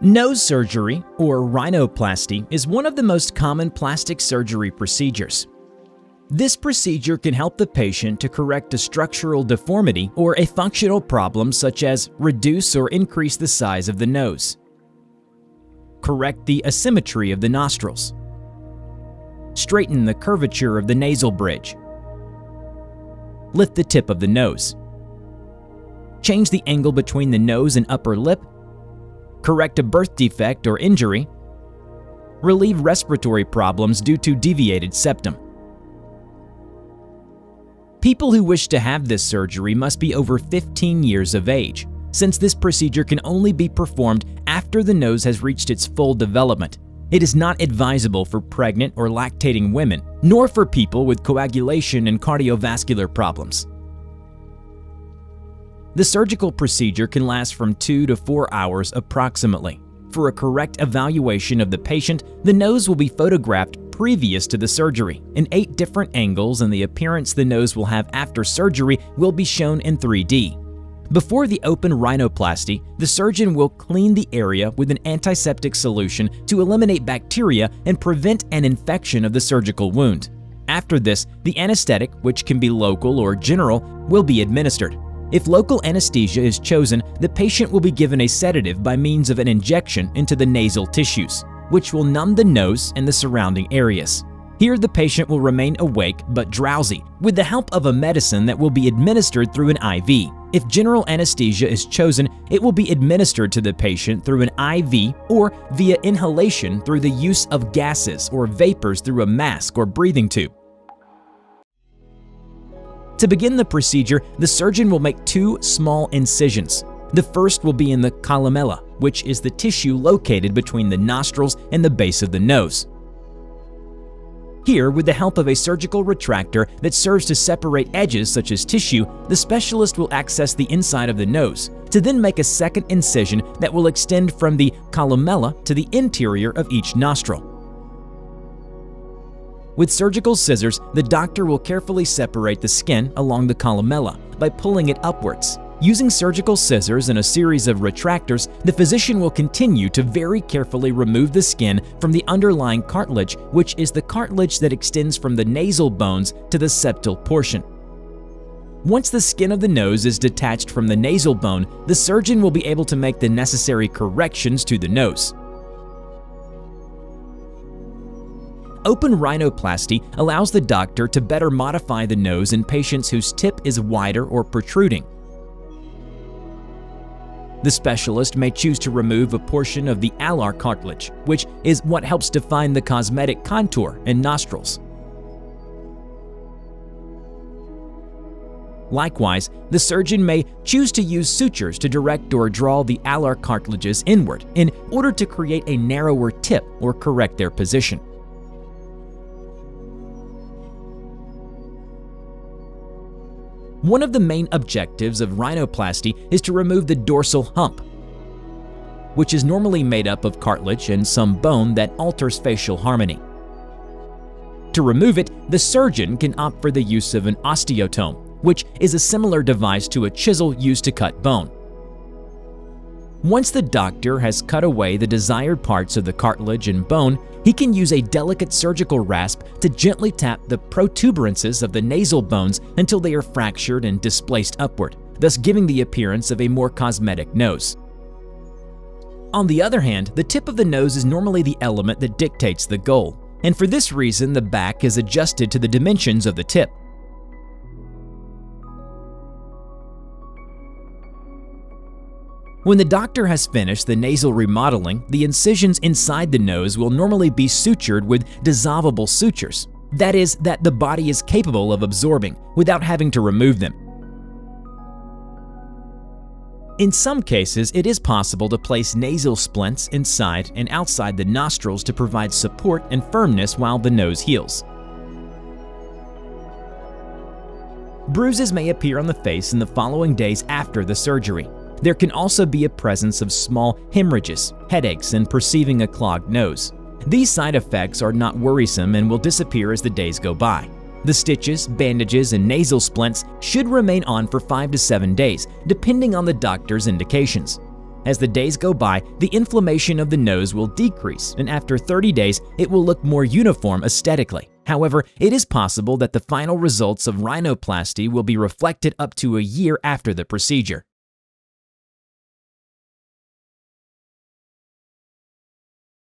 Nose surgery, or rhinoplasty, is one of the most common plastic surgery procedures. This procedure can help the patient to correct a structural deformity or a functional problem such as reduce or increase the size of the nose, correct the asymmetry of the nostrils, straighten the curvature of the nasal bridge, lift the tip of the nose, change the angle between the nose and upper lip, correct a birth defect or injury, relieve respiratory problems due to deviated septum. People who wish to have this surgery must be over 15 years of age, since this procedure can only be performed after the nose has reached its full development. It is not advisable for pregnant or lactating women, nor for people with coagulation and cardiovascular problems. The surgical procedure can last from 2 to 4 hours approximately. For a correct evaluation of the patient, the nose will be photographed previous to the surgery in 8 different angles, and the appearance the nose will have after surgery will be shown in 3D. Before the open rhinoplasty, the surgeon will clean the area with an antiseptic solution to eliminate bacteria and prevent an infection of the surgical wound. After this, the anesthetic, which can be local or general, will be administered. If local anesthesia is chosen, the patient will be given a sedative by means of an injection into the nasal tissues, which will numb the nose and the surrounding areas. Here, the patient will remain awake but drowsy, with the help of a medicine that will be administered through an IV. If general anesthesia is chosen, it will be administered to the patient through an IV or via inhalation through the use of gases or vapors through a mask or breathing tube. To begin the procedure, the surgeon will make 2 small incisions. The first will be in the columella, which is the tissue located between the nostrils and the base of the nose. Here, with the help of a surgical retractor that serves to separate edges such as tissue, the specialist will access the inside of the nose to then make a second incision that will extend from the columella to the interior of each nostril. With surgical scissors, the doctor will carefully separate the skin along the columella by pulling it upwards. Using surgical scissors and a series of retractors, the physician will continue to very carefully remove the skin from the underlying cartilage, which is the cartilage that extends from the nasal bones to the septal portion. Once the skin of the nose is detached from the nasal bone, the surgeon will be able to make the necessary corrections to the nose. Open rhinoplasty allows the doctor to better modify the nose in patients whose tip is wider or protruding. The specialist may choose to remove a portion of the alar cartilage, which is what helps define the cosmetic contour and nostrils. Likewise, the surgeon may choose to use sutures to direct or draw the alar cartilages inward in order to create a narrower tip or correct their position. One of the main objectives of rhinoplasty is to remove the dorsal hump, which is normally made up of cartilage and some bone that alters facial harmony. To remove it, the surgeon can opt for the use of an osteotome, which is a similar device to a chisel used to cut bone. Once the doctor has cut away the desired parts of the cartilage and bone, he can use a delicate surgical rasp to gently tap the protuberances of the nasal bones until they are fractured and displaced upward, thus giving the appearance of a more cosmetic nose. On the other hand, the tip of the nose is normally the element that dictates the goal, and for this reason the back is adjusted to the dimensions of the tip. When the doctor has finished the nasal remodeling, the incisions inside the nose will normally be sutured with dissolvable sutures. That is, that the body is capable of absorbing without having to remove them. In some cases, it is possible to place nasal splints inside and outside the nostrils to provide support and firmness while the nose heals. Bruises may appear on the face in the following days after the surgery. There can also be a presence of small hemorrhages, headaches, and perceiving a clogged nose. These side effects are not worrisome and will disappear as the days go by. The stitches, bandages, and nasal splints should remain on for 5 to 7 days, depending on the doctor's indications. As the days go by, the inflammation of the nose will decrease, and after 30 days, it will look more uniform aesthetically. However, it is possible that the final results of rhinoplasty will be reflected up to a year after the procedure.